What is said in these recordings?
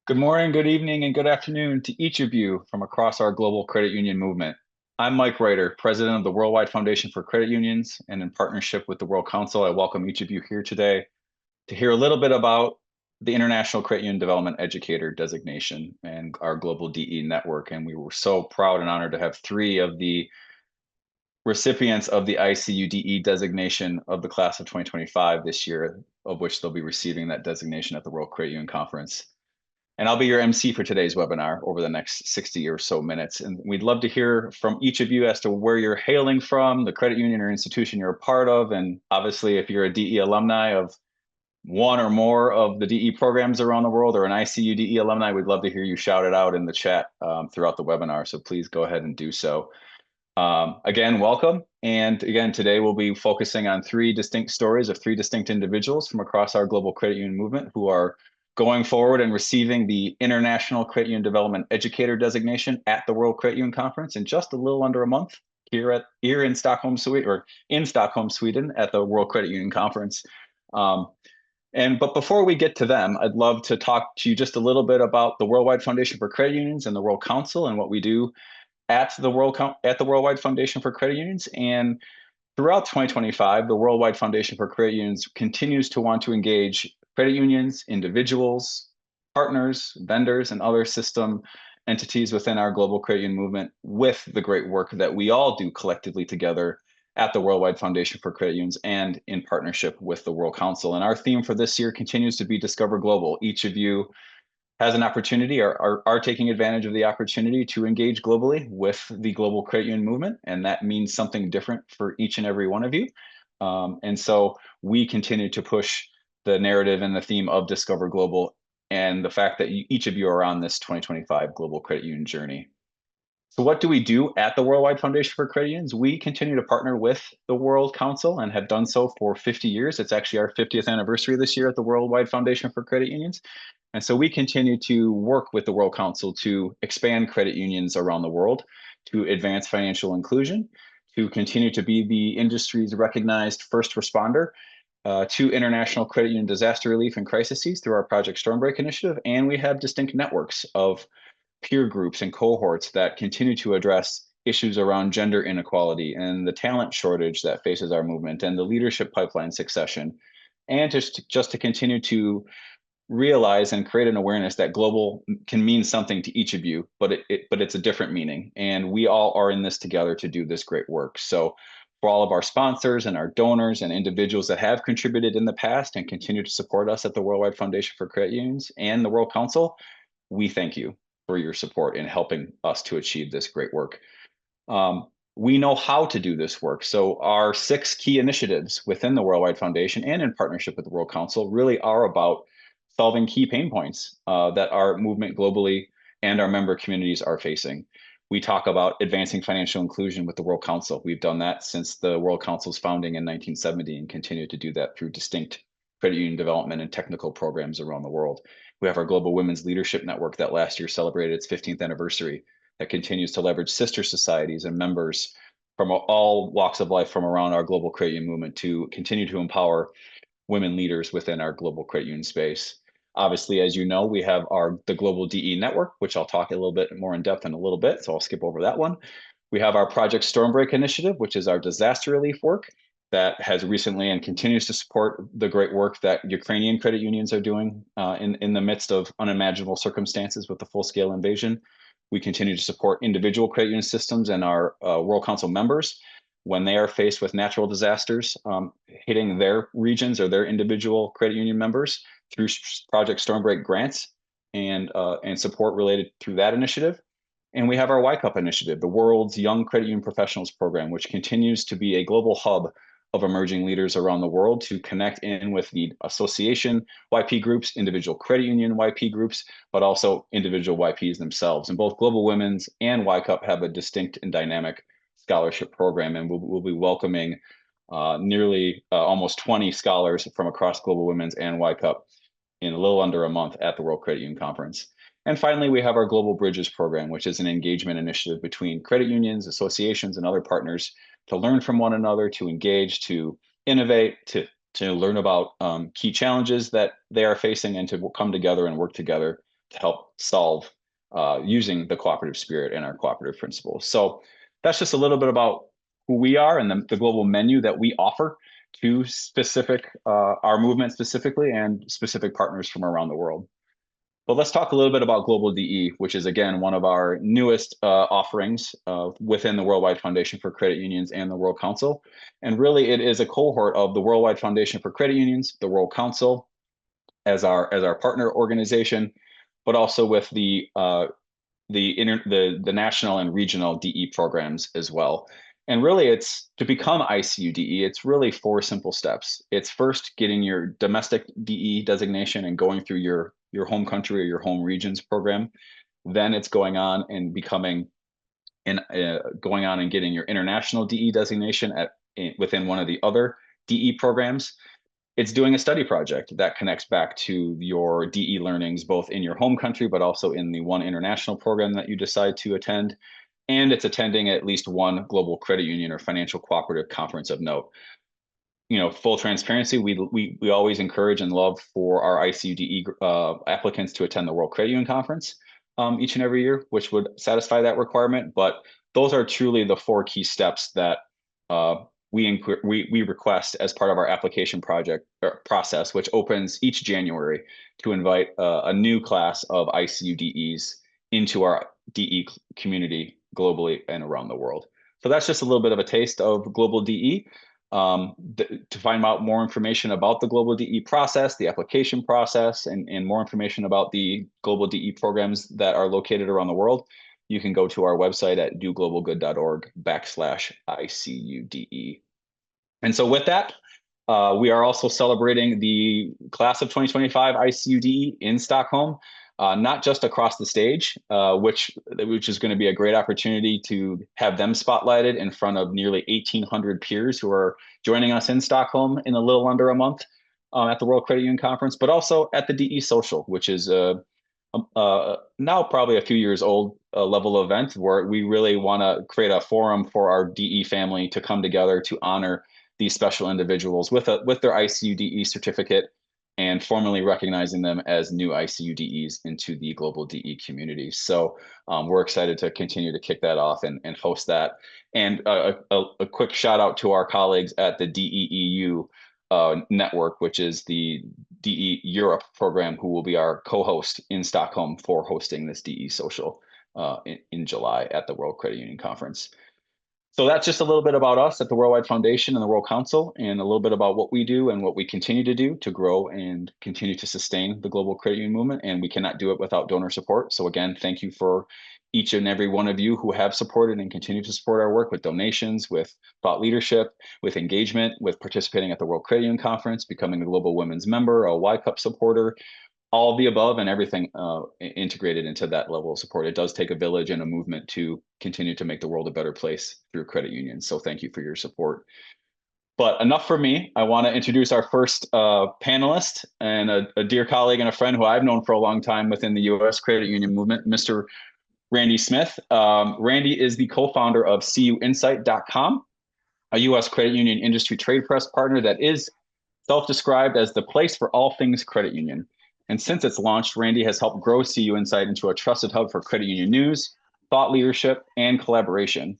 Good morning, good evening, and good afternoon to each of you from across our global credit union movement. I'm Mike Reiter, President of the Worldwide Foundation for Credit Unions, and in partnership with the World Council, I welcome each of you here today to hear a little bit about the International Credit Union Development Educator designation and our global DE network. And we were so proud and honored to have three of the recipients of the ICUDE designation of the class of 2025 this year, of which they'll be receiving that designation at the World Credit Union Conference. And I'll be your MC for today's webinar over the next 60 or so minutes. And we'd love to hear from each of you as to where you're hailing from, the credit union or institution you're a part of. And obviously, if you're a DE alumni of one or more of the DE programs around the world or an ICU DE alumni, we'd love to hear you shout it out in the chat throughout the webinar. So please go ahead and do so. Again, welcome. And again, today we'll be focusing on three distinct stories of three distinct individuals from across our global credit union movement who are going forward and receiving the International Credit Union Development Educator designation at the World Credit Union Conference in just a little under a month here in Stockholm, Sweden at the World Credit Union Conference. But before we get to them, I'd love to talk to you just a little bit about the Worldwide Foundation for Credit Unions and the World Council and what we do at the Worldwide Foundation for Credit Unions. And throughout 2025, the Worldwide Foundation for Credit Unions continues to want to engage credit unions, individuals, partners, vendors, and other system entities within our global credit union movement with the great work that we all do collectively together at the Worldwide Foundation for Credit Unions and in partnership with the World Council. And our theme for this year continues to be Discover Global. Each of you has an opportunity or are taking advantage of the opportunity to engage globally with the global credit union movement. And that means something different for each and every one of you. And so we continue to push the narrative and the theme of Discover Global and the fact that each of you are on this 2025 global credit union journey. So what do we do at the Worldwide Foundation for Credit Unions? We continue to partner with the World Council and have done so for 50 years. It's actually our 50th anniversary this year at the Worldwide Foundation for Credit Unions. And so we continue to work with the World Council to expand credit unions around the world, to advance financial inclusion, to continue to be the industry's recognized first responder to international credit union disaster relief and crises through our Project Stormbreak initiative. And we have distinct networks of peer groups and cohorts that continue to address issues around gender inequality and the talent shortage that faces our movement and the leadership pipeline succession. And just to continue to realize and create an awareness that global can mean something to each of you, but it's a different meaning. And we all are in this together to do this great work. So for all of our sponsors and our donors and individuals that have contributed in the past and continue to support us at the Worldwide Foundation for Credit Unions and the World Council, we thank you for your support in helping us to achieve this great work. We know how to do this work. So our 6 key initiatives within the Worldwide Foundation and in partnership with the World Council really are about solving key pain points that our movement globally and our member communities are facing. We talk about advancing financial inclusion with the World Council. We've done that since the World Council's founding in 1970 and continue to do that through distinct credit union development and technical programs around the world. We have our Global Women's Leadership Network that last year celebrated its 15th anniversary that continues to leverage sister societies and members from all walks of life from around our global credit union movement to continue to empower women leaders within our global credit union space. Obviously, as you know, we have the Global DE Network, which I'll talk a little bit more in depth in a little bit, so I'll skip over that one. We have our Project Stormbreak initiative, which is our disaster relief work that has recently and continues to support the great work that Ukrainian credit unions are doing in the midst of unimaginable circumstances with the full-scale invasion. We continue to support individual credit union systems and our World Council members when they are faced with natural disasters hitting their regions or their individual credit union members through Project Stormbreak grants and support related through that initiative. And we have our YCUP initiative, the world's Young Credit Union Professionals Program, which continues to be a global hub of emerging leaders around the world to connect in with the association YP groups, individual credit union YP groups, but also individual YPs themselves. And both Global Women's and YCUP have a distinct and dynamic scholarship program, and we'll be welcoming nearly almost 20 scholars from across Global Women's and YCUP in a little under a month at the World Credit Union Conference. And finally, we have our Global Bridges program, which is an engagement initiative between credit unions, associations, and other partners to learn from one another, to engage, to innovate, to learn about key challenges that they are facing, and to come together and work together to help solve using the cooperative spirit and our cooperative principles. So that's just a little bit about who we are and the global menu that we offer to specific our movement specifically and specific partners from around the world. But let's talk a little bit about Global DE, which is, again, one of our newest offerings within the Worldwide Foundation for Credit Unions and the World Council. And really, it is a cohort of the Worldwide Foundation for Credit Unions, the World Council, as our partner organization, but also with the national and regional DE programs as well. And really, it's to become ICUDE, it's really 4 simple steps. It's first getting your domestic DE designation and going through your home country or your home regions program. Then it's going on and getting your international DE designation within one of the other DE programs. It's doing a study project that connects back to your DE learnings, both in your home country, but also in the one international program that you decide to attend. And it's attending at least one global credit union or financial cooperative conference of note. Full transparency, we always encourage and love for our ICUDE applicants to attend the World Credit Union Conference each and every year, which would satisfy that requirement. But those are truly the 4 key steps that we request as part of our application process, which opens each January to invite a new class of ICUDEs into our DE community globally and around the world. So that's just a little bit of a taste of Global DE. To find out more information about the Global DE process, the application process, and more information about the Global DE programs that are located around the world, you can go to our website at doglobalgood.org/ICUDE. And so with that, we are also celebrating the class of 2025 ICUDE in Stockholm, not just across the stage, which is going to be a great opportunity to have them spotlighted in front of nearly 1,800 peers who are joining us in Stockholm in a little under a month at the World Credit Union Conference, but also at the DE Social, which is now probably a few years old level event where we really want to create a forum for our DE family to come together to honor these special individuals with their ICUDE certificate and formally recognizing them as new ICUDEs into the global DE community. So we're excited to continue to kick that off and host that. And a quick shout out to our colleagues at the DEEU network, which is the DE Europe program, who will be our co-host in Stockholm for hosting this DE Social in July at the World Credit Union Conference. So that's just a little bit about us at the Worldwide Foundation and the World Council, and a little bit about what we do and what we continue to do to grow and continue to sustain the global credit union movement. And we cannot do it without donor support. So again, thank you for each and every one of you who have supported and continue to support our work with donations, with thought leadership, with engagement, with participating at the World Credit Union Conference, becoming a Global Women's member, a Y-Cup supporter, all of the above, and everything integrated into that level of support. It does take a village and a movement to continue to make the world a better place through credit unions. So thank you for your support. But enough for me. I want to introduce our first panelist and a dear colleague and a friend who I've known for a long time within the U.S. credit union movement, Mr. Randy Smith. Randy is the co-founder of CUInsight.com, a U.S. credit union industry trade press partner that is self-described as the place for all things credit union. And since its launch, Randy has helped grow CUInsight into a trusted hub for credit union news, thought leadership, and collaboration.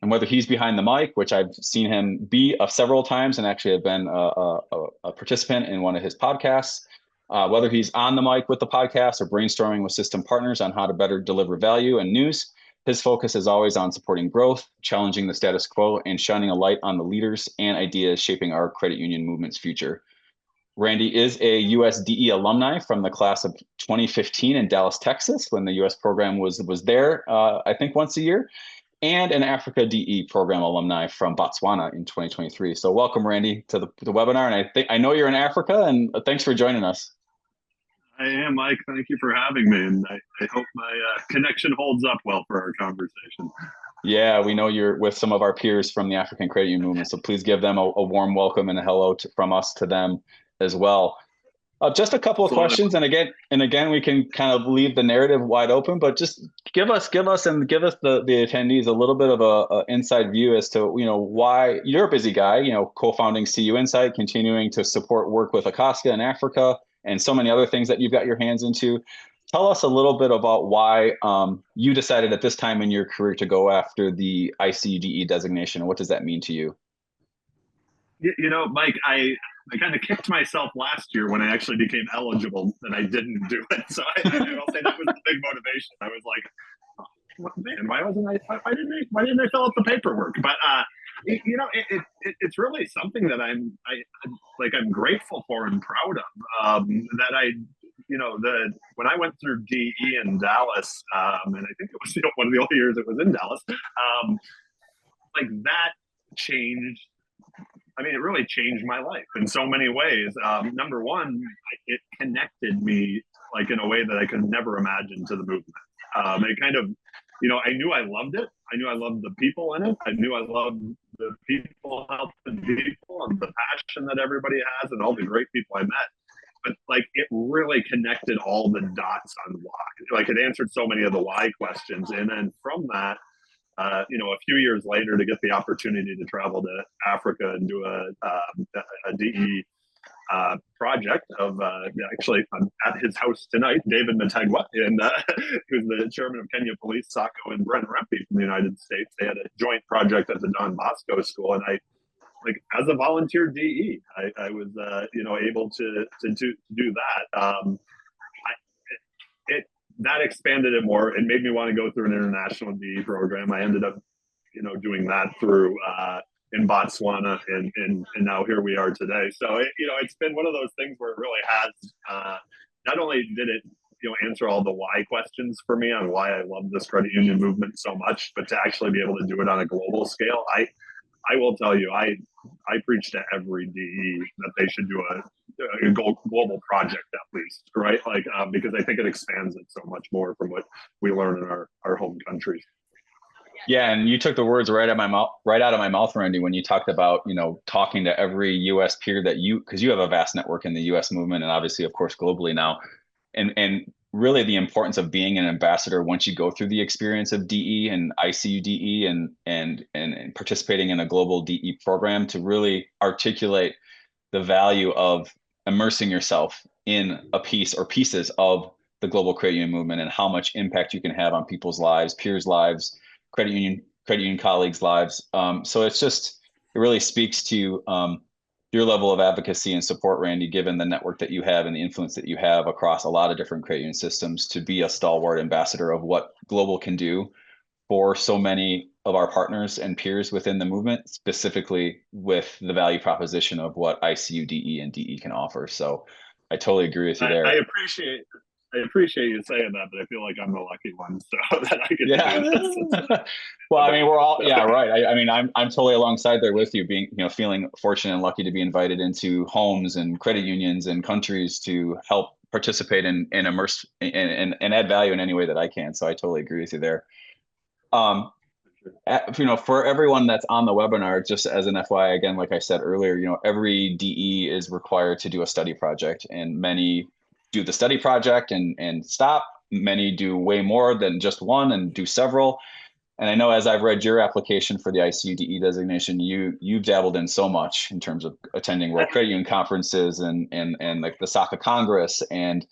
And whether he's behind the mic, which I've seen him be several times and actually have been a participant in one of his podcasts, whether he's on the mic with the podcast or brainstorming with system partners on how to better deliver value and news, his focus is always on supporting growth, challenging the status quo, and shining a light on the leaders and ideas shaping our credit union movement's future. Randy is a USDE alumni from the class of 2015 in Dallas, Texas, when the US program was there, I think once a year, and an Africa DE program alumni from Botswana in 2023. So welcome, Randy, to the webinar. And I know you're in Africa, and thanks for joining us. I am, Mike. Thank you for having me. And I hope my connection holds up well for our conversation. Yeah, we know you're with some of our peers from the African credit union movement. So please give them a warm welcome and a hello from us to them as well. Just a couple of questions, and again, we can kind of leave the narrative wide open, but just give us the attendees a little bit of a inside view as to why you're a busy guy, co-founding CUInsight, continuing to support work with Acosta in Africa, and so many other things that you've got your hands into. tell us a little bit about why you decided at this time in your career to go after the ICUDE designation. What does that mean to you? Mike, I kind of kicked myself last year when I actually became eligible that I didn't do it. So I'll say that was the big motivation. I was like, oh, man, why didn't I fill out the paperwork? But it's really something that I'm grateful for and proud of. That when I went through DE in Dallas, and I think it was one of the only years it was in Dallas, like that changed. I mean, it really changed my life in so many ways. Number one, it connected me like in a way that I could never imagine to the movement. It kind of, I knew I loved it. I knew I loved the people in it. I knew I loved the people helping people and the passion that everybody has and all the great people I met. But like it really connected all the dots on why. Like it answered so many of the why questions. And then from that, a few years later to get the opportunity to travel to Africa and do a DE project of actually I'm at his house tonight, David Mategwa, and who's the chairman of Kenya Police, Sako and Brent Rempe from the United States. They had a joint project at the Don Bosco School, and I, like as a volunteer DE, I was able to do that. That expanded it more. It made me want to go through an international DE program. I ended up, doing that through in Botswana, and now here we are today. So it's been one of those things where it really has. Not only did it, answer all the why questions for me on why I love this credit union movement so much, but to actually be able to do it on a global scale, I will tell you, I preach to every DE that they should do a global project at least, right? Like because I think it expands it so much more from what we learn in our home countries. Yeah, and you took the words right out of my mouth, Randy, when you talked about, talking to every US peer that because you have a vast network in the US movement and obviously, of course, globally now. And really the importance of being an ambassador once you go through the experience of DE and ICUDE and participating in a global DE program to really articulate the value of immersing yourself in a piece or pieces of the global credit union movement and how much impact you can have on people's lives, peers' lives, credit union colleagues' lives. So it really speaks to your level of advocacy and support, Randy, given the network that you have and the influence that you have across a lot of different credit union systems to be a stalwart ambassador of what global can do for so many of our partners and peers within the movement, specifically with the value proposition of what ICUDE and DE can offer. So I totally agree with you there. I appreciate you saying that, but I feel like I'm the lucky one, so that I can do this. Well, I mean, we're all, yeah, right. I mean, I'm totally alongside there with you, being, feeling fortunate and lucky to be invited into homes and credit unions and countries to help participate and immerse and add value in any way that I can. So I totally agree with you there. For everyone that's on the webinar, just as an FYI, again, like I said earlier, every DE is required to do a study project, and many do the study project and stop. Many do way more than just one and do several. And I know as I've read your application for the ICUDE designation, you've dabbled in so much in terms of attending World Credit Union conferences and like the SACA Congress and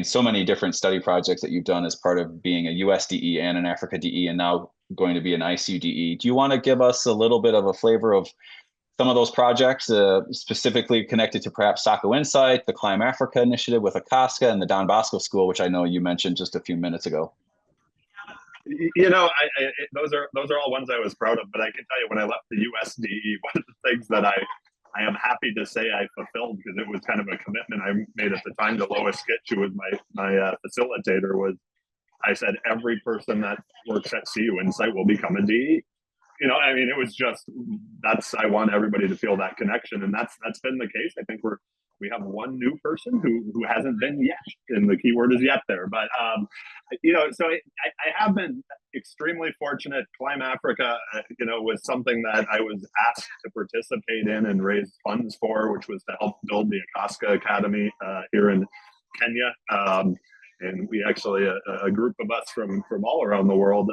so many different study projects that you've done as part of being a US DE and an Africa DE and now going to be an ICUDE. Do you want to give us a little bit of a flavor of some of those projects, specifically connected to perhaps COInsight, the Climb Africa initiative with ACOSCA, and the Don Bosco School, which I know you mentioned just a few minutes ago? Those are all ones I was proud of, but I can tell you when I left the USDE, one of the things that I am happy to say I fulfilled, because it was kind of a commitment I made at the time to Lois Skitch, who was my facilitator, was I said every person that works at CUInsight will become a DE. I mean, it was just I want everybody to feel that connection, and that's been the case. I think we have one new person who hasn't been yet, and the key word is yet there. But so I have been extremely fortunate. Climb Africa, was something that I was asked to participate in and raise funds for, which was to help build the ACOSCA Academy here in Kenya. And we actually a group of us from all around the world,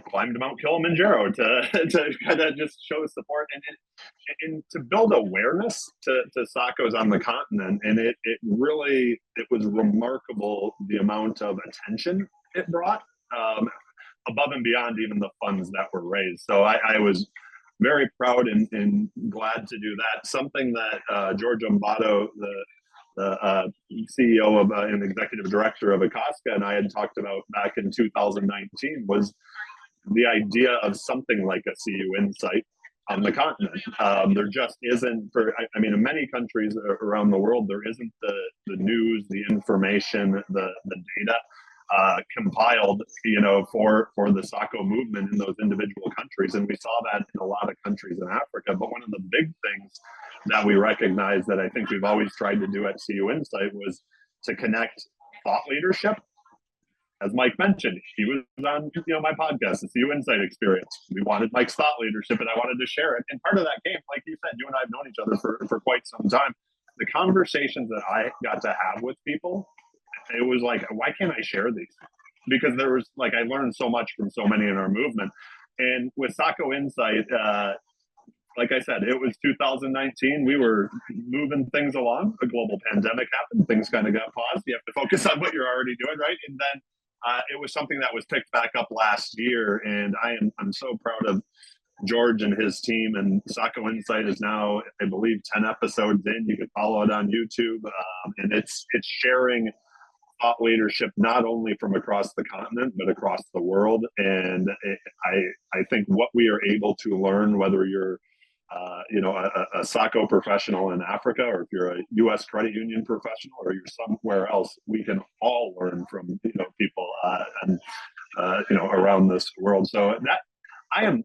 climbed Mount Kilimanjaro to kind of just show support and to build awareness to SACOs on the continent. And it was remarkable the amount of attention it brought, above and beyond even the funds that were raised. So I was very proud and glad to do that. Something that George Umbato, the CEO of and executive director of ICUDE, and I had talked about back in 2019 was the idea of something like a CUInsight on the continent. There just isn't, I mean, in many countries around the world, there isn't the news, the information, the data compiled, for the SACO movement in those individual countries. And we saw that in a lot of countries in Africa. But one of the big things that we recognize that I think we've always tried to do at CUInsight was to connect thought leadership. As Mike mentioned, he was on my podcast, the CUInsight Experience. We wanted Mike's thought leadership, and I wanted to share it. And part of that came, like you said, you and I have known each other for quite some time. The conversations that I got to have with people, it was like, why can't I share these? Because there was I learned so much from so many in our movement. And with COInsight, like I said, it was 2019. We were moving things along. A global pandemic happened. Things kind of got paused. You have to focus on what you're already doing, right? And then it was something that was picked back up last year. And I'm so proud of George and his team. And COInsight is now, I believe, 10 episodes in. You can follow it on YouTube. And it's sharing thought leadership not only from across the continent but across the world. And I think what we are able to learn, whether you're a SACO professional in Africa, or if you're a U.S. credit union professional, or you're somewhere else, we can all learn from people around this world. So that I'm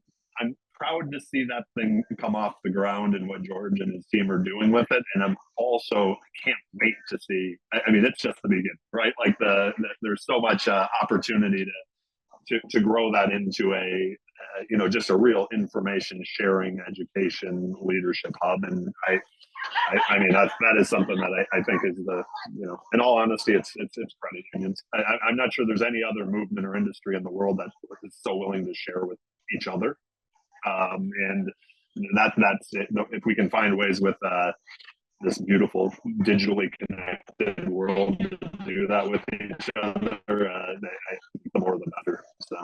proud to see that thing come off the ground and what George and his team are doing with it. And I'm also can't wait to see. I mean, it's just the beginning, right? Like there's so much opportunity to grow that into a just a real information sharing, education, leadership hub. And I mean that is something that I think is in all honesty, it's credit unions. I'm not sure there's any other movement or industry in the world that is so willing to share with each other. And that's it. If we can find ways with this beautiful digitally connected world to do that with each other, the more the better. So.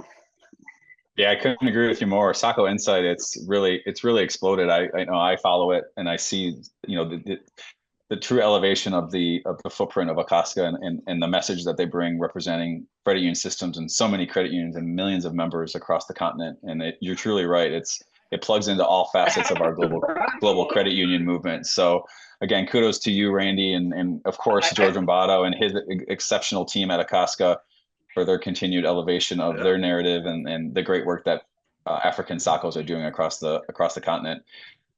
Yeah, I couldn't agree with you more. COInsight, it's really exploded. I know I follow it, and I see the true elevation of the footprint of Akaska and the message that they bring, representing credit union systems and so many credit unions and millions of members across the continent. And you're truly right. It plugs into all facets of our global credit union movement. So again, kudos to you, Randy, and of course George Umbato and his exceptional team at Akaska for their continued elevation of their narrative and the great work that African SACOs are doing across the continent.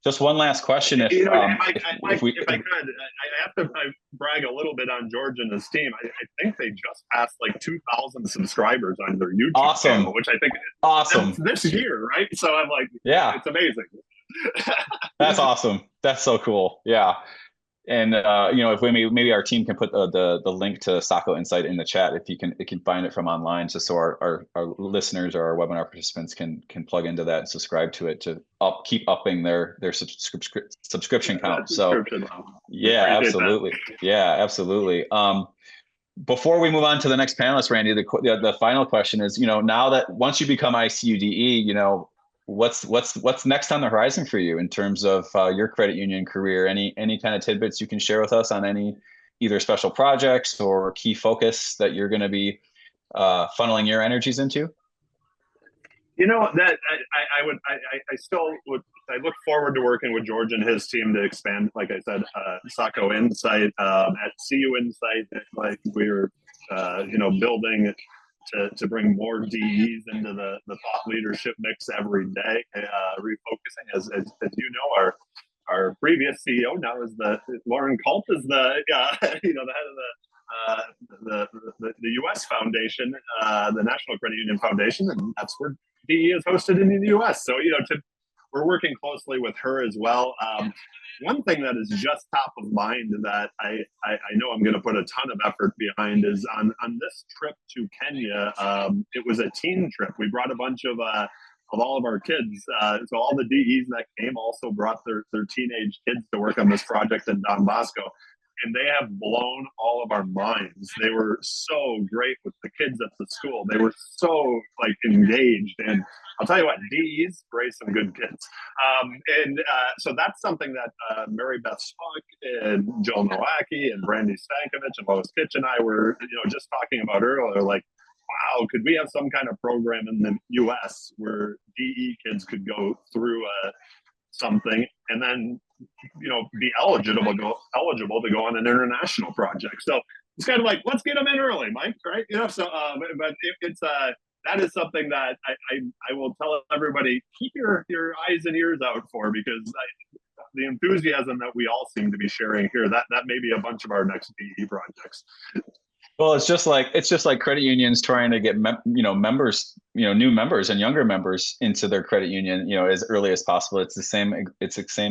Just one last question. If I could, I have to brag a little bit on George and his team. I think they just passed 2,000 subscribers on their YouTube channel, which I think is this year, right? So I'm like, yeah, it's amazing. That's awesome. That's so cool. Yeah. And if maybe our team can put the link to COInsight in the chat, if you can find it from online, just so our listeners or our webinar participants can plug into that and subscribe to it to keep upping their subscription count. So yeah, absolutely. Yeah, absolutely. Before we move on to the next panelist, Randy, the final question is, now that once you become ICUDE, what's next on the horizon for you in terms of your credit union career? Any kind of tidbits you can share with us on any either special projects or key focus that you're going to be funneling your energies into? That I still would. I look forward to working with George and his team to expand, like I said, COInsight at CUInsight. Like we're building to bring more DEs into the thought leadership mix every day, refocusing as our previous CEO now is Lauren Culp is the head of the U.S. Foundation, the National Credit Union Foundation, and that's where DE is hosted in the U.S. So we're working closely with her as well. One thing that is just top of mind that I know I'm going to put a ton of effort behind is on this trip to Kenya. It was a teen trip. We brought a bunch of all of our kids. So all the DEs that came also brought their teenage kids to work on this project in Don Bosco. And they have blown all of our minds. They were so great with the kids at the school. They were so like engaged. And I'll tell you what, DEs raise some good kids. So that's something that Mary Beth Spock and Jill Nowacki and Brandy Stankovich and Lois Kitch and I were, just talking about earlier, like, wow, could we have some kind of program in the US where DE kids could go through something and then be eligible to go on an international project. So it's kind of like, let's get them in early, Mike, right? So but it's that is something that I will tell everybody, keep your eyes and ears out for, because the enthusiasm that we all seem to be sharing here, that may be a bunch of our next DE projects. Well, it's just like credit unions trying to get members, new members and younger members into their credit union, as early as possible. It's the same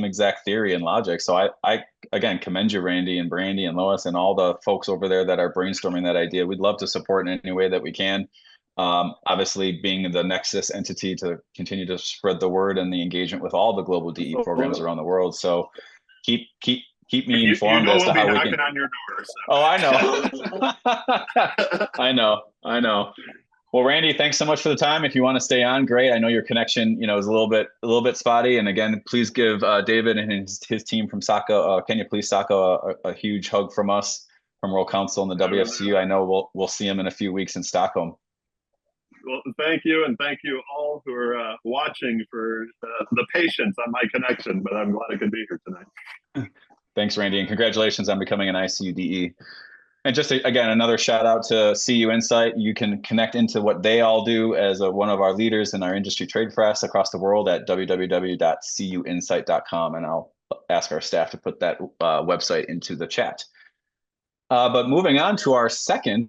exact theory and logic. So I again commend you, Randy and Brandy and Lois and all the folks over there that are brainstorming that idea. We'd love to support in any way that we can. Obviously, being the nexus entity to continue to spread the word and the engagement with all the global DE programs around the world. So keep me informed as to how we can. On your door, so. Oh, I know. I know. Well, Randy, thanks so much for the time. If you want to stay on, great. I know your connection, is a little bit spotty. And again, please give David and his team from Kenya Police SACCO a huge hug from us, from World Council and the WFCU. I know we'll see him in a few weeks in Stockholm. Well, thank you, and thank you all who are watching for the patience on my connection. But I'm glad I could be here tonight. Thanks, Randy, and congratulations on becoming an ICUDE. And just again, another shout out to CUInsight. You can connect into what they all do as one of our leaders in our industry trade press across the world at www.CUInsight.com. And I'll ask our staff to put that website into the chat. But moving on to our second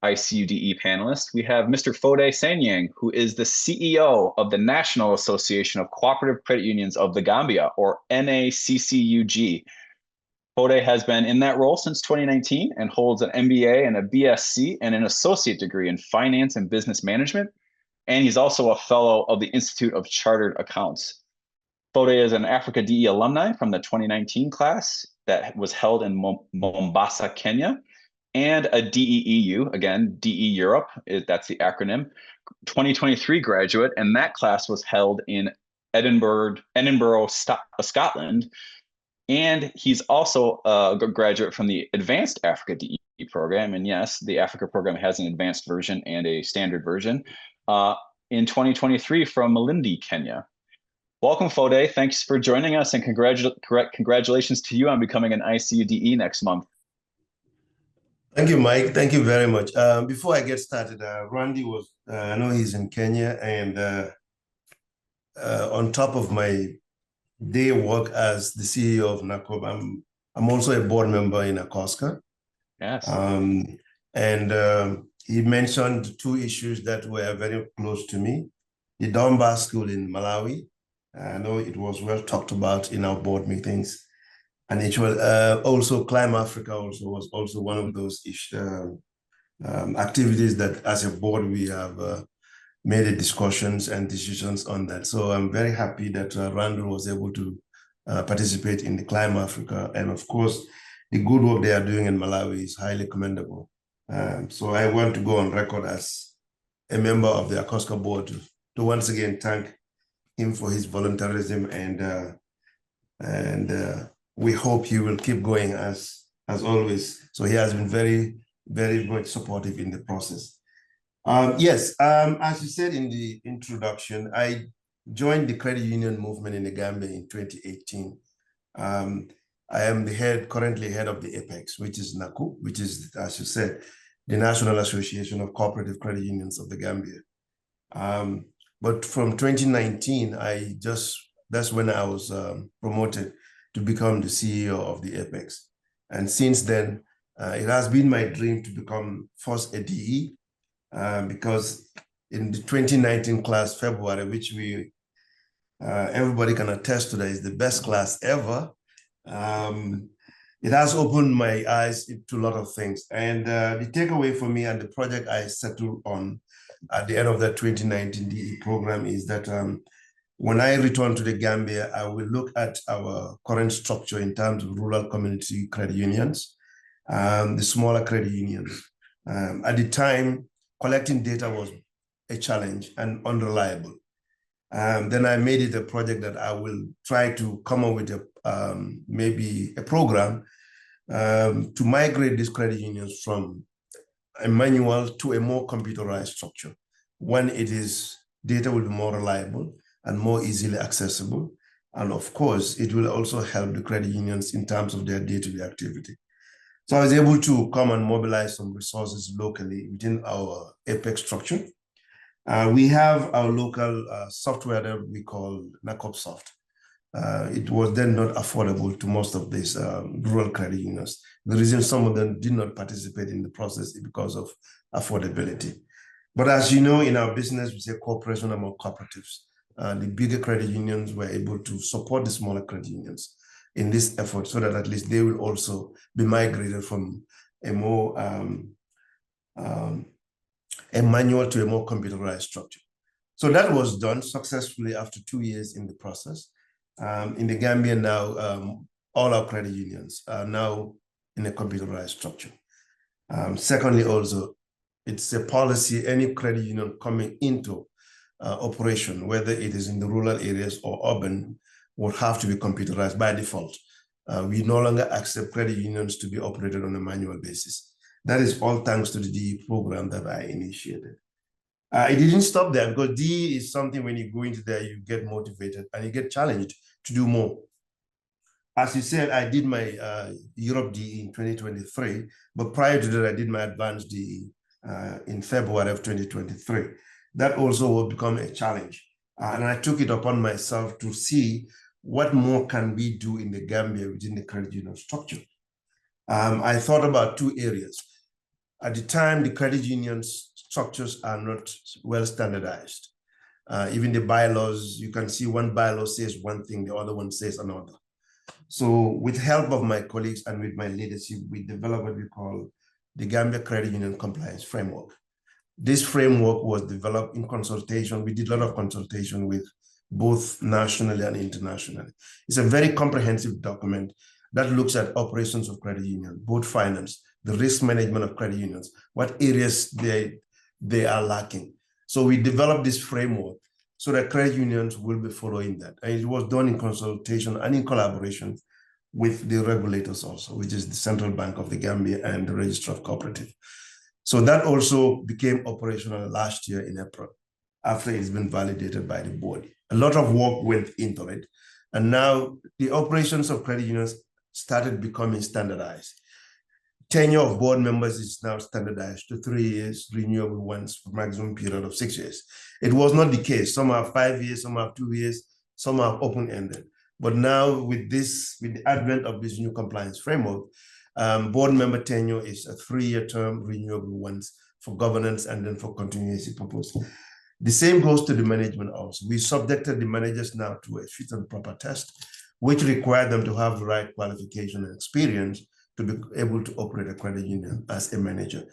ICUDE panelist, we have Mr. Foday Sanyang, who is the CEO of the National Association of Cooperative Credit Unions of the Gambia, or NACCUG. Foday has been in that role since 2019 and holds an MBA and a BSc and an associate degree in finance and business management. And he's also a fellow of the Institute of Chartered Accounts. Foday is an Africa DE alumni from the 2019 class that was held in Mombasa, Kenya, and a DEEU, again, DE Europe, that's the acronym, 2023 graduate, and that class was held in Edinburgh, Scotland. And he's also a graduate from the Advanced Africa DE program. And yes, the Africa program has an advanced version and a standard version in 2023 from Malindi, Kenya. Welcome, Foday. Thanks for joining us, and congratulations to you on becoming an ICUDE next month. Thank you, Mike. Thank you very much. Before I get started, Randy was, I know he's in Kenya, and on top of my day work as the CEO of NACCUG, I'm also a board member in ACOSCA. Yes. He mentioned two issues that were very close to me. The Donbass School in Malawi. I know it was well talked about in our board meetings. And it was also Climb Africa was also one of those activities that as a board we have made discussions and decisions on that. So I'm very happy that Randall was able to participate in the Climb Africa. And of course, the good work they are doing in Malawi is highly commendable. So I want to go on record as a member of the ACOSCA board to once again thank him for his volunteerism, and we hope he will keep going as always. So he has been very, very much supportive in the process. Yes, as you said in the introduction, I joined the credit union movement in the Gambia in 2018. I am currently head of the APEX, which is NACCUG, which is, as you said, the National Association of Cooperative Credit Unions of the Gambia. But from 2019, that's when I was promoted to become the CEO of the APEX. And since then, it has been my dream to become first a DE, because in the 2019 class, February, which we Everybody can attest to that. It's the best class ever. It has opened my eyes to a lot of things. And the takeaway for me and the project I settled on at the end of the 2019 DE program is that when I return to the Gambia, I will look at our current structure in terms of rural community credit unions, the smaller credit unions. At the time, collecting data was a challenge and unreliable. Then I made it a project that I will try to come up with maybe a program to migrate these credit unions from a manual to a more computerized structure. When it is, data will be more reliable and more easily accessible. And of course, it will also help the credit unions in terms of their day-to-day activity. So I was able to come and mobilize some resources locally within our APEX structure. We have our local software that we call NACCUG soft. It was then not affordable to most of these rural credit unions. The reason some of them did not participate in the process is because of affordability. But as you know, in our business, we say cooperation among cooperatives. The bigger credit unions were able to support the smaller credit unions in this effort so that at least they will also be migrated from a more a manual to a more computerized structure. So that was done successfully after 2 years in the process. In the Gambia now, all our credit unions are now in a computerized structure. Secondly, also, it's a policy, any credit union coming into operation, whether it is in the rural areas or urban, will have to be computerized by default. We no longer accept credit unions to be operated on a manual basis. That is all thanks to the DE program that I initiated. It didn't stop there because DE is something when you go into there, you get motivated and you get challenged to do more. As you said, I did my Europe DE in 2023, but prior to that, I did my advanced DE in February of 2023. That also will become a challenge. And I took it upon myself to see what more can we do in the Gambia within the credit union structure. I thought about 2 areas. At the time, the credit union structures are not well standardized. Even the bylaws, you can see one bylaw says one thing, the other one says another. So with help of my colleagues and with my leadership, we developed what we call the Gambia Credit Union Compliance Framework. This framework was developed in consultation. We did a lot of consultation with both nationally and internationally. It's a very comprehensive document that looks at operations of credit unions, both finance, the risk management of credit unions, what areas they are lacking. So we developed this framework so that credit unions will be following that. And it was done in consultation and in collaboration with the regulators also, which is the Central Bank of the Gambia and the Register of Cooperative. So that also became operational last year in April, after it's been validated by the board. A lot of work went into it. And now the operations of credit unions started becoming standardized. Tenure of board members is now standardized to 3 years, renewable once for maximum period of 6 years. It was not the case. Some have 5 years, some have 2 years, some are open-ended. But now with the advent of this new compliance framework, board member tenure is a 3-year term, renewable once for governance and then for continuity purpose. The same goes to the management also. We subjected the managers now to a fit and proper test, which required them to have the right qualification and experience to be able to operate a credit union as a manager.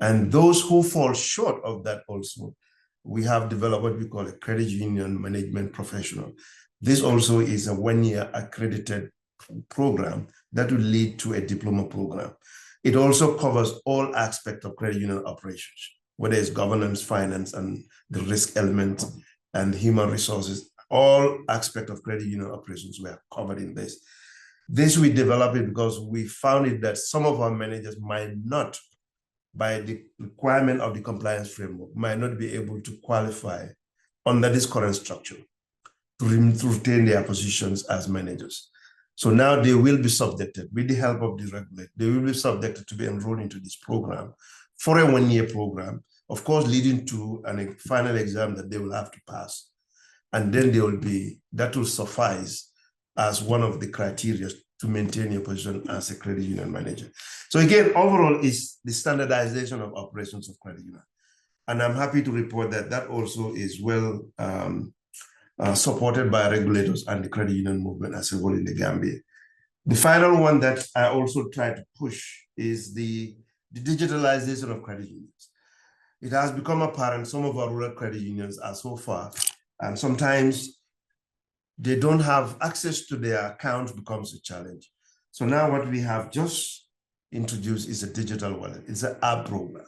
And those who fall short of that also, we have developed what we call a credit union management professional. This also is a 1-year accredited program that will lead to a diploma program. It also covers all aspects of credit union operations, whether it's governance, finance, and the risk element and human resources. All aspects of credit union operations were covered in this. This we developed it because we found it that some of our managers might not, by the requirement of the compliance framework, might not be able to qualify under this current structure to retain their positions as managers. So now they will be subjected, with the help of the regulator, they will be subjected to be enrolled into this program for a 1-year program, of course, leading to a final exam that they will have to pass. And then that will suffice as one of the criteria to maintain your position as a credit union manager. So again, overall is the standardization of operations of credit union. And I'm happy to report that that also is well supported by regulators and the credit union movement as a whole in the Gambia. The final one that I also try to push is the digitalization of credit unions. It has become apparent some of our rural credit unions are so far, and sometimes they don't have access to their accounts becomes a challenge. So now what we have just introduced is a digital wallet. It's an app program.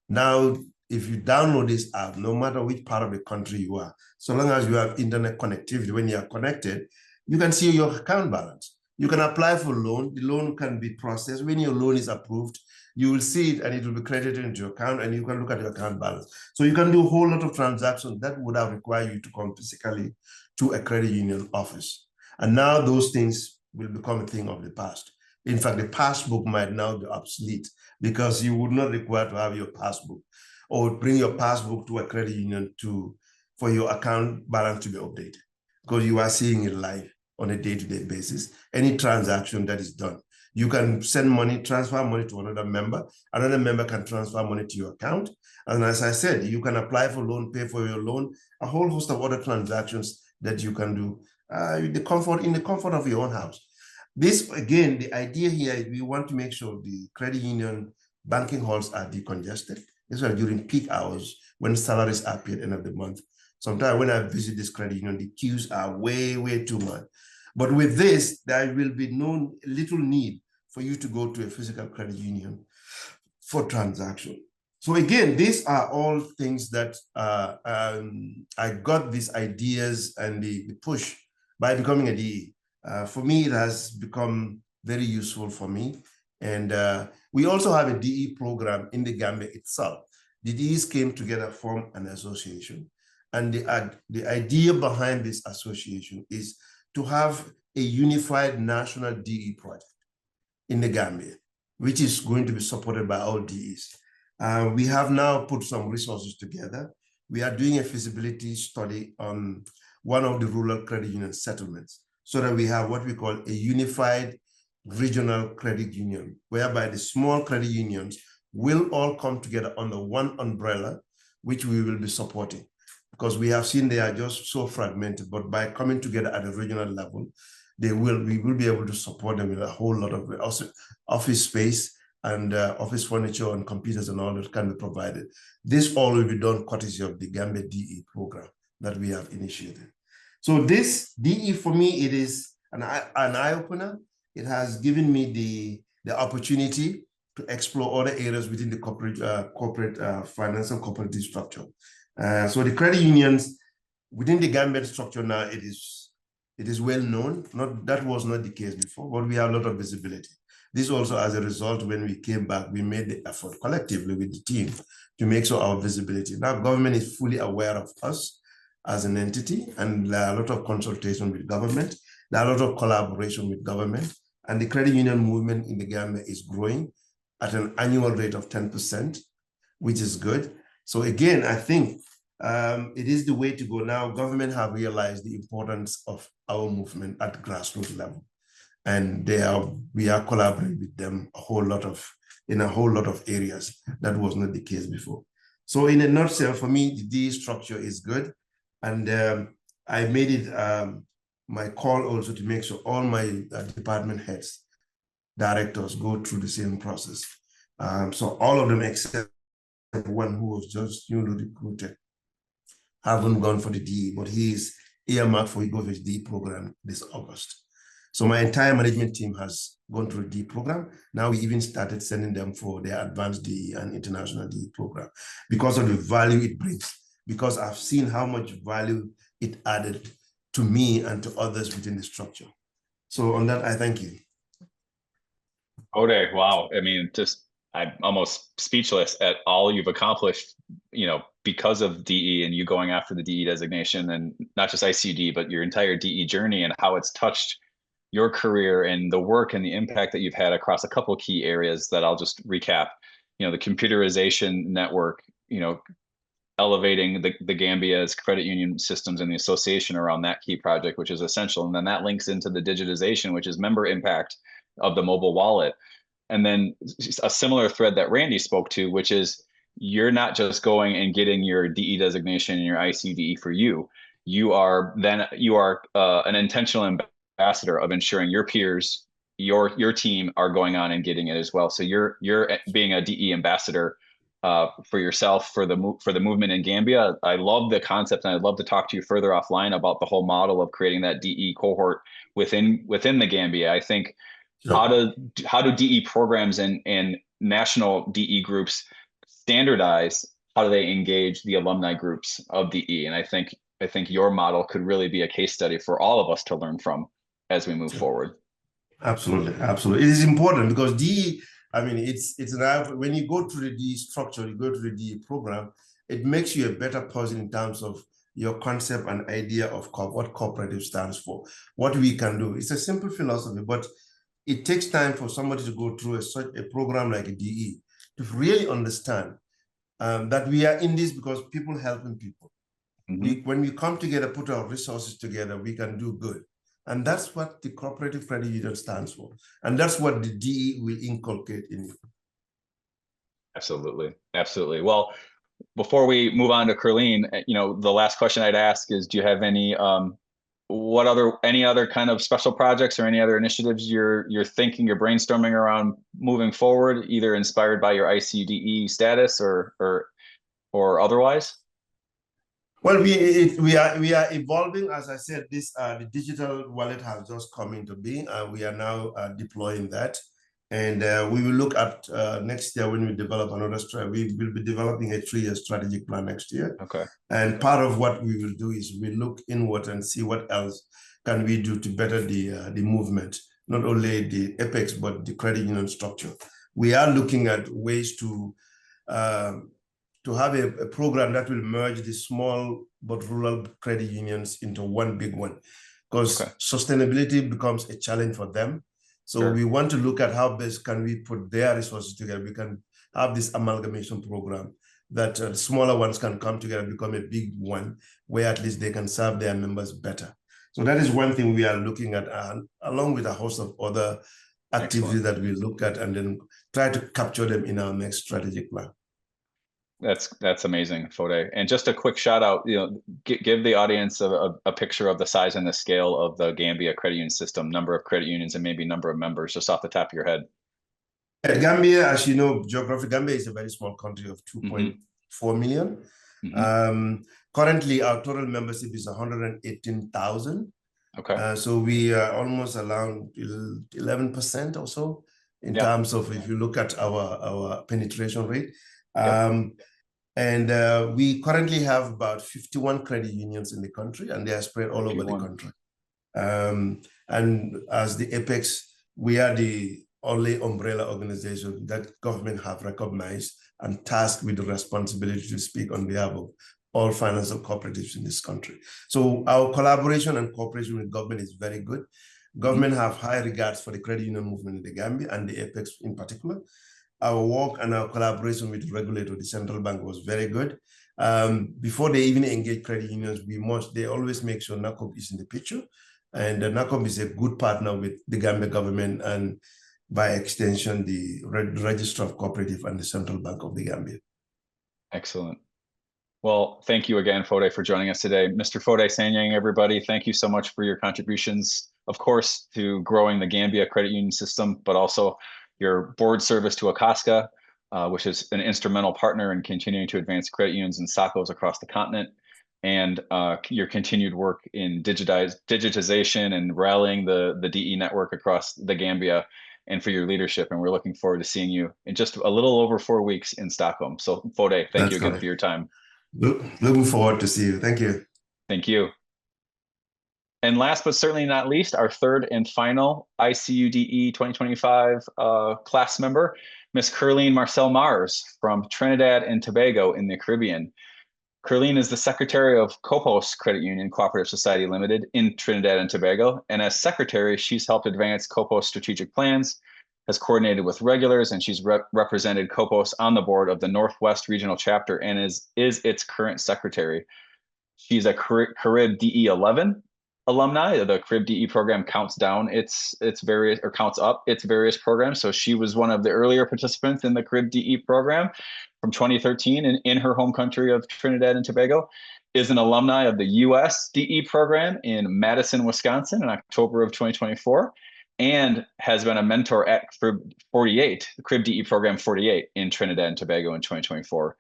Now, if you download this app, no matter which part of the country you are, so long as you have internet connectivity, when you are connected, you can see your account balance. You can apply for a loan. The loan can be processed. When your loan is approved, you will see it and it will be credited into your account and you can look at your account balance. So you can do a whole lot of transactions that would have required you to come physically to a credit union office. And now those things will become a thing of the past. In fact, the passbook might now be obsolete because you would not require to have your passbook or bring your passbook to a credit union for your account balance to be updated, because you are seeing it live on a day-to-day basis. Any transaction that is done, you can send money, transfer money to another member can transfer money to your account. And as I said, you can apply for loan, pay for your loan, a whole host of other transactions that you can do in the comfort of your own house. This, again, the idea here is we want to make sure the credit union banking halls are decongested. This is during peak hours when salaries are paid at the end of the month. Sometimes when I visit this credit union, the queues are way, way too much. But with this, there will be little need for you to go to a physical credit union for transaction. So again, these are all things that I got these ideas and the push by becoming a DE. For me, it has become very useful for me. And we also have a DE program in the Gambia itself. The DEs came together, formed an association. And the idea behind this association is to have a unified national DE project in the Gambia, which is going to be supported by all DEs. We have now put some resources together. We are doing a feasibility study on one of the rural credit union settlements so that we have what we call a unified regional credit union, whereby the small credit unions will all come together under one umbrella, which we will be supporting. Because we have seen they are just so fragmented, but by coming together at a regional level, we will be able to support them with a whole lot of office space and office furniture and computers and all that can be provided. This all will be done courtesy of the Gambia DE program that we have initiated. So this DE for me, it is an eye-opener. It has given me the opportunity to explore other areas within the corporate finance and cooperative structure. So the credit unions within the Gambian structure now, it is well known. That was not the case before, but we have a lot of visibility. This also, as a result, when we came back, we made the effort collectively with the team to make sure our visibility. Now, government is fully aware of us as an entity, and there are a lot of consultation with government. There are a lot of collaboration with government, and the credit union movement in the Gambia is growing at an annual rate of 10%, which is good. So again, I think it is the way to go now. Government have realized the importance of our movement at grassroots level. And we are collaborating with them in a whole lot of areas. That was not the case before. So in a nutshell, for me, the DE structure is good. And I made it my call also to make sure all my department heads, directors go through the same process. So all of them except one who was just newly recruited haven't gone for the DE, but he is earmarked for his DE program this August. So my entire management team has gone through the DE program. Now we even started sending them for their advanced DE and international DE program because of the value it brings, because I've seen how much value it added to me and to others within the structure. So on that, I thank you. Foday, wow. I mean, I'm almost speechless at all you've accomplished, because of DE and you going after the DE designation, and not just ICUDE, but your entire DE journey and how it's touched your career and the work and the impact that you've had across a couple of key areas that I'll just recap. The computerization network, elevating the Gambia's credit union systems and the association around that key project, which is essential. And then that links into the digitization, which is member impact of the mobile wallet. And then a similar thread that Randy spoke to, which is you're not just going and getting your DE designation and your ICUDE for you. you are an intentional ambassador of ensuring your peers, your team are going on and getting it as well. So you're being a DE ambassador for yourself, for the movement in Gambia. I love the concept, and I'd love to talk to you further offline about the whole model of creating that DE cohort within the Gambia. I think how do DE programs and national DE groups standardize how do they engage the alumni groups of DE? And I think your model could really be a case study for all of us to learn from as we move forward. Absolutely, absolutely. It is important because DE, I mean, it's when you go through the DE structure, you go to the DE program, it makes you a better person in terms of your concept and idea of what cooperative stands for, what we can do. It's a simple philosophy, but it takes time for somebody to go through such a program like a DE to really understand that we are in this because people helping people. When we come together, put our resources together, we can do good. And that's what the Cooperative Credit Union stands for. And that's what the DE will inculcate in you. Absolutely. Absolutely. Well, before we move on to Curlene, the last question I'd ask is, do you have any other kind of special projects or any other initiatives you're thinking, you're brainstorming around moving forward, either inspired by your ICUDE status or otherwise? Well, we are evolving. As I said, the digital wallet has just come into being. We are now deploying that, and we will look at next year when we develop another strategy. We will be developing a 3-year strategic plan next year. Okay. And part of what we will do is we look inward and see what else can we do to better the movement, not only the Apex but the credit union structure. We are looking at ways to have a program that will merge the small but rural credit unions into one big one, because sustainability becomes a challenge for them. So we want to look at how best can we put their resources together. We can have this amalgamation program that smaller ones can come together and become a big one, where at least they can serve their members better. So that is one thing we are looking at, along with a host of other activities that we look at, and then try to capture them in our next strategic plan. That's amazing, Foday. And just a quick shout out, give the audience a picture of the size and the scale of the Gambia credit union system, number of credit unions, and maybe number of members, just off the top of your head. Gambia, as you know, geography, Gambia is a very small country of 2.4 million. Currently, our total membership is 118,000. Okay. So we are almost around 11% or so in terms of, if you look at our penetration rate. And we currently have about 51 credit unions in the country, and they are spread all over the country. And as the Apex, we are the only umbrella organization that government have recognized and tasked with the responsibility to speak on behalf of all financial cooperatives in this country. So our collaboration and cooperation with government is very good. Government have high regards for the credit union movement in the Gambia, and the Apex in particular. Our work and our collaboration with the regulator, the central bank, was very good. Before they even engage credit unions, they always make sure NACCUG is in the picture. And NACCUG is a good partner with the Gambia government, and by extension, the Register of Cooperative and the Central Bank of the Gambia. Excellent. Well, thank you again, Foday, for joining us today. Mr. Foday Sanyang, everybody, thank you so much for your contributions, of course, to growing the Gambia credit union system, but also your board service to ACCUDE, which is an instrumental partner in continuing to advance credit unions and SACCOs across the continent, and your continued work in digitization and rallying the DE network across the Gambia, and for your leadership. And we're looking forward to seeing you in just a little over 4 weeks in Stockholm. So Foday, thank you again for your time. Looking forward to see you. Thank you. Thank you. And last but certainly not least, our third and final ICUDE 2025 class member, Ms. Curlene Marcelle-Mars from Trinidad and Tobago in the Caribbean. Curlene is the secretary of COPOS Credit Union Cooperative Society Limited in Trinidad and Tobago. And as secretary, she's helped advance COPOS strategic plans, has coordinated with regulars, and she's represented COPOS on the board of the Northwest Regional Chapter and is its current secretary. She's a Carib DE 11 alumni. The Carib DE program counts down counts up its various programs. So she was one of the earlier participants in the Carib DE program from 2013 in her home country of Trinidad and Tobago. is an alumni of the US DE program in Madison, Wisconsin in October of 2024, and has been a mentor at CRIB 48, the CRIB DE program 48 in Trinidad and Tobago in 2024.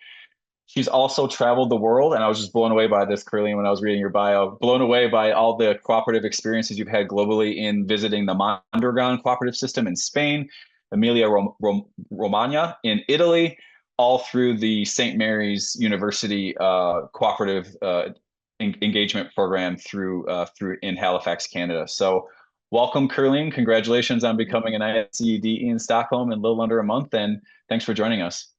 She's also traveled the world, and I was just blown away by this, Curlene, when I was reading your bio, blown away by all the cooperative experiences you've had globally in visiting the Mondragon cooperative system in Spain, Emilia-Romagna in Italy, all through the St. Mary's University cooperative engagement program through in Halifax, Canada. So welcome, Curlene. Congratulations on becoming an ICUDE in Stockholm in a little under a month, and thanks for joining us.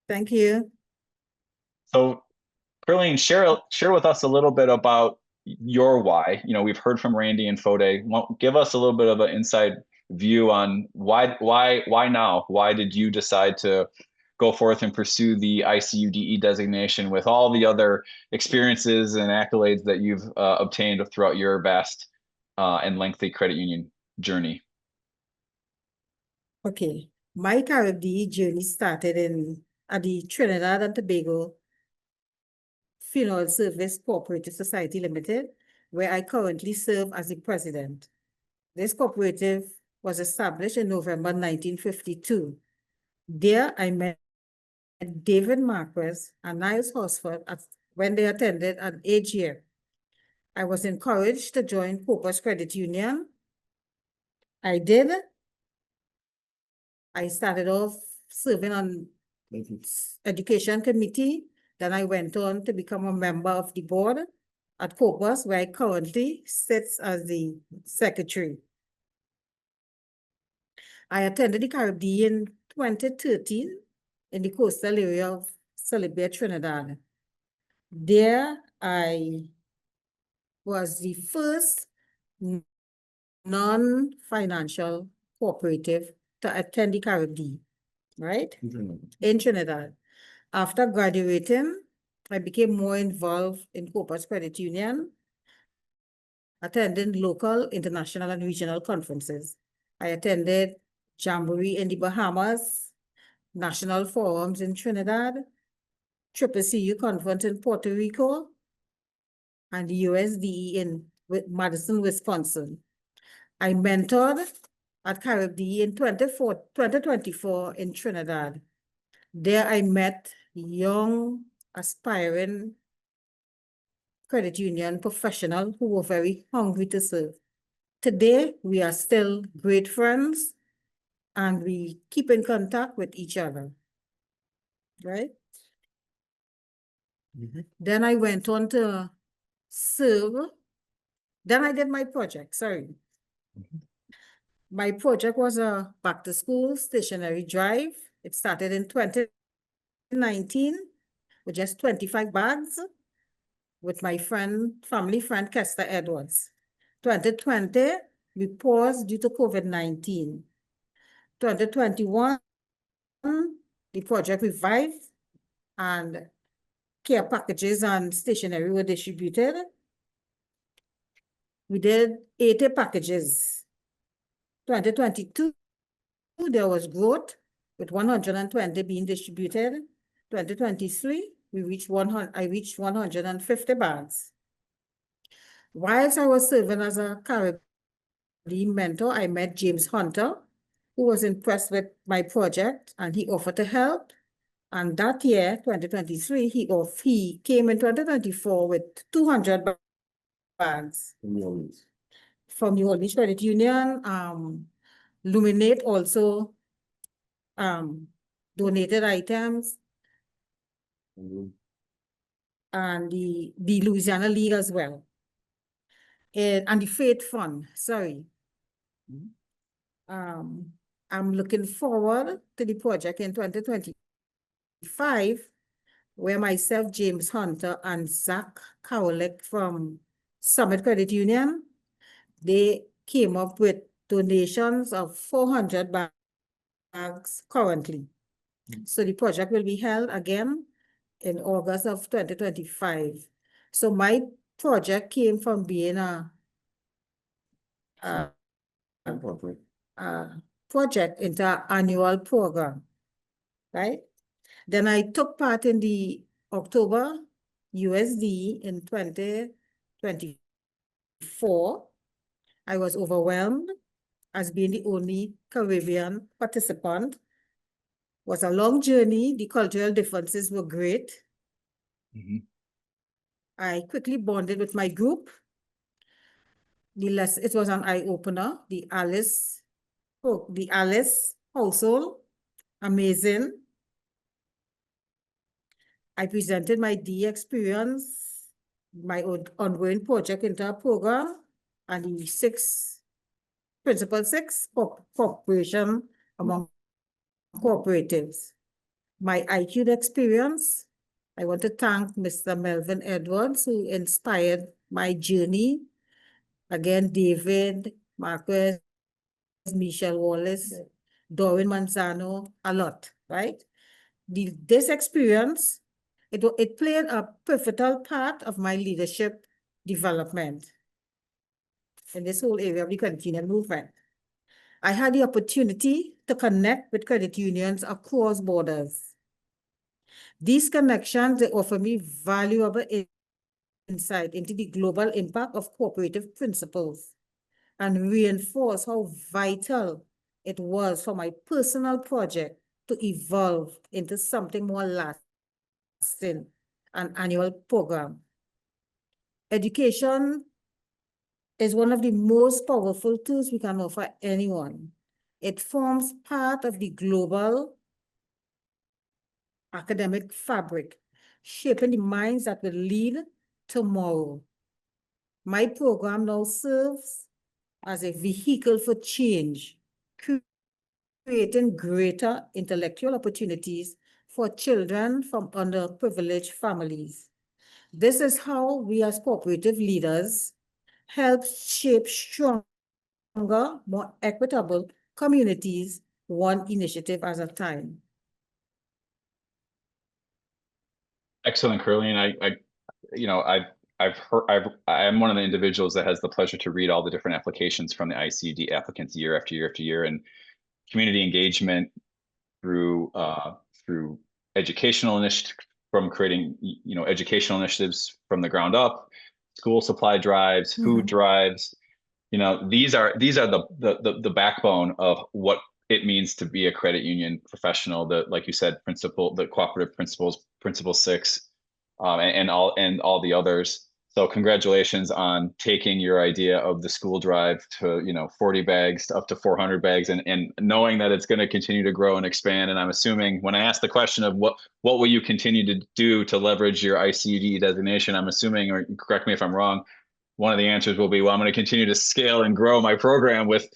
Thank you. So, Curlene, share with us a little bit about your why. You know, we've heard from Randy and Foday. Give us a little bit of an inside view on why now? Why did you decide to go forth and pursue the ICUDE designation with all the other experiences and accolades that you've obtained throughout your vast and lengthy credit union journey? Okay, my CUInsight journey started at the Trinidad and Tobago Funeral Service Cooperative Society Limited, where I currently serve as the president. This cooperative was established in November 1952. There I met David Marquez and Niles Horsford when they attended an age year. I was encouraged to join COPOS Credit Union. I did. I started off serving on education committee. Then I went on to become a member of the board at COPOS, where I currently sit as the secretary. I attended the Caribbean in 2013 in the coastal area of Celebia, Trinidad. There I was the first non-financial cooperative to attend the Caribbean, right? In Trinidad. After graduating, I became more involved in COPOS Credit Union, attending local, international, and regional conferences. I attended Jamboree in the Bahamas, national forums in Trinidad, CCU conference in Puerto Rico, and the USDE in Madison, Wisconsin. I mentored at Caribbean in 2024 in Trinidad. There I met young, aspiring credit union professionals who were very hungry to serve. Today, we are still great friends and we keep in contact with each other, right? Then I went on to serve. Then I did my project, sorry. My project was a back-to-school stationery drive. It started in 2019 with just 25 bags with my family friend, Kester Edwards. 2020, we paused due to COVID-19. 2021, the project revived and care packages and stationery were distributed. We did 80 packages. 2022, there was growth with 120 being distributed. 2023, I reached 150 bags. Whilst I was serving as a Caribbean mentor, I met James Hunter, who was impressed with my project and he offered to help. And that year, 2023, he came in 2024 with 200 bags. From New Orleans Credit Union. Luminate also donated items. And the Louisiana League as well. And the Faith Fund, sorry. I'm looking forward to the project in 2025, where myself, James Hunter, and Zach Cowlick from Summit Credit Union, they came up with donations of 400 bags currently. So the project will be held again in August of 2025. So my project came from being a project into an annual program, right? Then I took part in the October USD in 2024. I was overwhelmed as being the only Caribbean participant. It was a long journey. The cultural differences were great. I quickly bonded with my group. It was an eye-opener. The Alice household, amazing. I presented my DE experience, my ongoing project into a program, and the principle 6, cooperation among cooperatives. My ICUDE experience, I want to thank Mr. Melvin Edwards, who inspired my journey. Again, David, Marcus, Michelle Wallace, Doreen Manzano, a lot, right? This experience, it played a pivotal part of my leadership development in this whole area of the credit union movement. I had the opportunity to connect with credit unions across borders. These connections, they offer me valuable insight into the global impact of cooperative principles and reinforce how vital it was for my personal project to evolve into something more lasting, an annual program. Education is one of the most powerful tools we can offer anyone. It forms part of the global academic fabric, shaping the minds that will lead tomorrow. My program now serves as a vehicle for change, creating greater intellectual opportunities for children from underprivileged families. This is how we as cooperative leaders help shape stronger, more equitable communities, one initiative at a time. Excellent, Curlene. I'm one of the individuals that has the pleasure to read all the different applications from the ICUDE applicants year after year after year, and community engagement through educational initiatives, from creating educational initiatives from the ground up, school supply drives, food drives. These are the backbone of what it means to be a credit union professional. Like you said, the cooperative principles, principle 6, and all the others. So congratulations on taking your idea of the school drive to 40 bags to up to 400 bags, and knowing that it's going to continue to grow and expand. And I'm assuming, when I asked the question of what will you continue to do to leverage your ICUDE designation, I'm assuming, or correct me if I'm wrong, one of the answers will be, well, I'm going to continue to scale and grow my program with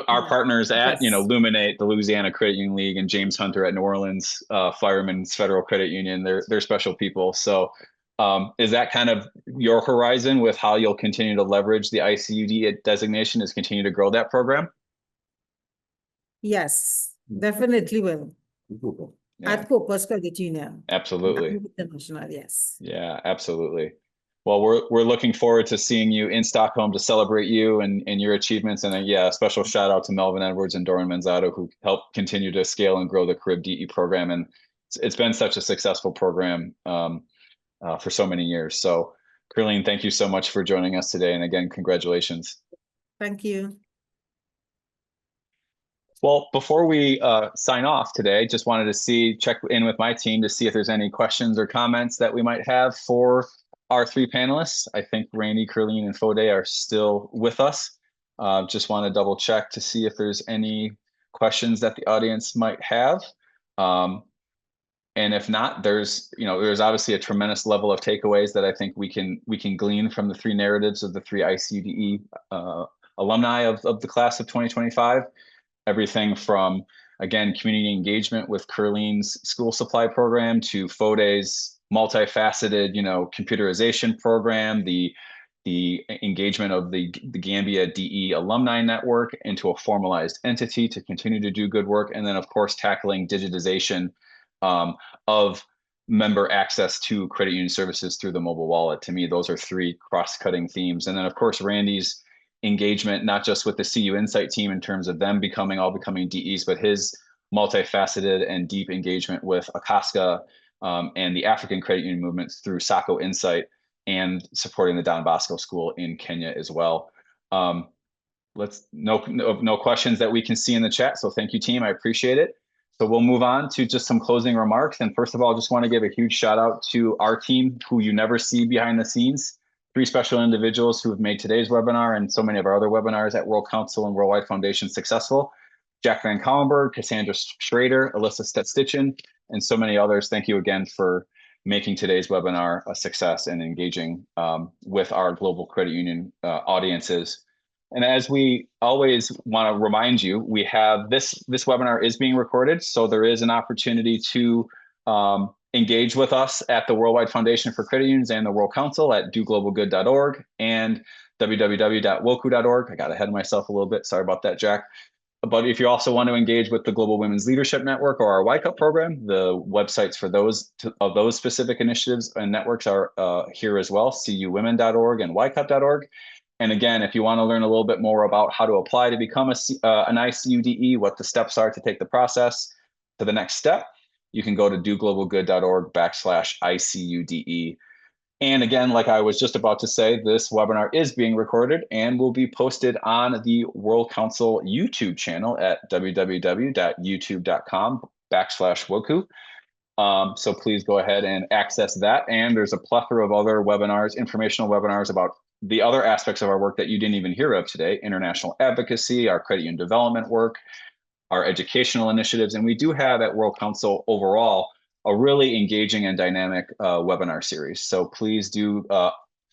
our partners at Luminate, the Louisiana Credit Union League, and James Hunter at New Orleans Firemen's Federal Credit Union. They're special people. So is that kind of your horizon with how you'll continue to leverage the ICUDE designation, is continue to grow that program? Yes, definitely will. Yeah. At COPOS Credit Union. Absolutely. International, yes. Yeah, absolutely. Well, we're looking forward to seeing you in Stockholm to celebrate you and your achievements. And a special shout out to Melvin Edwards and Doreen Manzano, who helped continue to scale and grow the Carib DE program. And it's been such a successful program for so many years. So, Curlene, thank you so much for joining us today. And again, congratulations. Thank you. Well, before we sign off today, just wanted to check in with my team to see if there's any questions or comments that we might have for our 3 panelists. I think Randy, Curlene, and Foday are still with us. Just want to double check to see if there's any questions that the audience might have. And if not, there's obviously a tremendous level of takeaways that I think we can glean from the 3 narratives of the 3 ICUDE alumni of the class of 2025. Everything from, again, community engagement with Curlene's school supply program to Foday's multifaceted, computerization program, the engagement of the Gambia DE alumni network into a formalized entity to continue to do good work, and then of course tackling digitization of member access to credit union services through the mobile wallet. To me, those are 3 cross-cutting themes. And then of course Randy's engagement, not just with the CUInsight team in terms of them becoming DEs, but his multifaceted and deep engagement with ACCUDE, and the African credit union movements through COInsight and supporting the Don Bosco School in Kenya as well. No questions that we can see in the chat. So thank you, team. I appreciate it. So we'll move on to just some closing remarks. And first of all, I just want to give a huge shout out to our team who you never see behind the scenes. 3 special individuals who have made today's webinar and so many of our other webinars at World Council and Worldwide Foundation successful. Jack Van Kallenberg, Cassandra Schrader, Alyssa Stetstitchen, and so many others. Thank you again for making today's webinar a success and engaging with our global credit union audiences. And as we always want to remind you, we have this webinar is being recorded, so there is an opportunity to engage with us at the Worldwide Foundation for Credit Unions and the World Council at doglobalgood.org and www.woku.org. I got ahead of myself a little bit. Sorry about that, Jack. But if you also want to engage with the Global Women's Leadership Network or our YCUP program, the websites for those specific initiatives and networks are here as well, CUWomen.org and YCUP.org. And again, if you want to learn a little bit more about how to apply to become an ICUDE, what the steps are to take the process to the next step, you can go to doglobalgood.org/ICUDE. And again, like I was just about to say, this webinar is being recorded and will be posted on the World Council YouTube channel at www.youtube.com/woku. So please go ahead and access that. And there's a plethora of other webinars, informational webinars about the other aspects of our work that you didn't even hear of today: international advocacy, our credit union development work, our educational initiatives. And we do have at World Council overall a really engaging and dynamic webinar series. So please do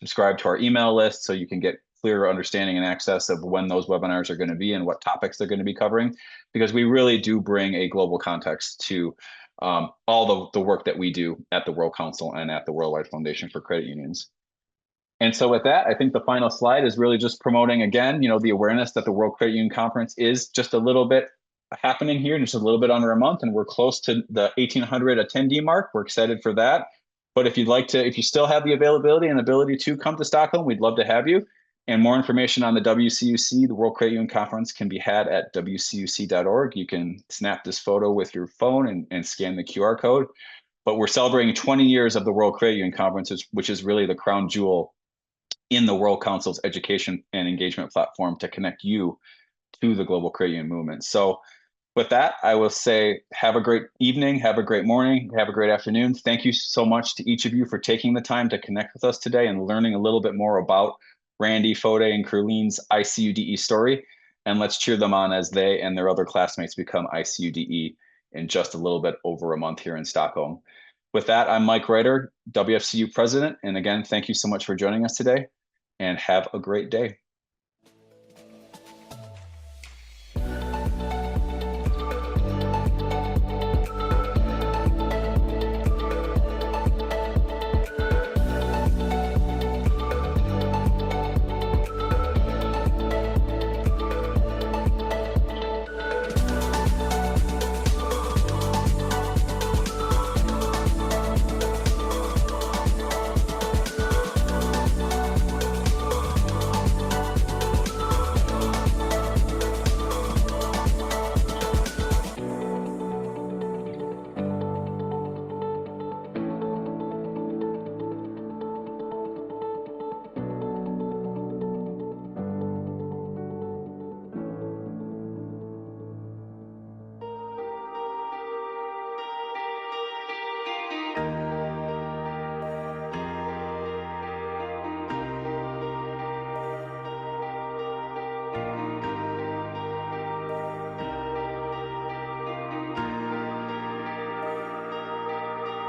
subscribe to our email list so you can get clearer understanding and access of when those webinars are going to be and what topics they're going to be covering, because we really do bring a global context to all the work that we do at the World Council and at the Worldwide Foundation for Credit Unions. And so with that, I think the final slide is really just promoting again, the awareness that the World Credit Union Conference is just a little bit happening here in just a little bit under a month, and we're close to the 1,800 attendee mark. We're excited for that. But if you still have the availability and ability to come to Stockholm, we'd love to have you. And more information on the WCUC, the World Credit Union Conference, can be had at wcuc.org. You can snap this photo with your phone and scan the QR code. But we're celebrating 20 years of the World Credit Union Conference, which is really the crown jewel in the World Council's education and engagement platform to connect you to the global credit union movement. So with that, I will say have a great evening, have a great morning, have a great afternoon. Thank you so much to each of you for taking the time to connect with us today and learning a little bit more about Randy, Foday, and Curlene's ICUDE story. And let's cheer them on as they and their other classmates become ICUDE in just a little bit over a month here in Stockholm. With that, I'm Mike Reiter, WFCU president. And again, thank you so much for joining us today and have a great day.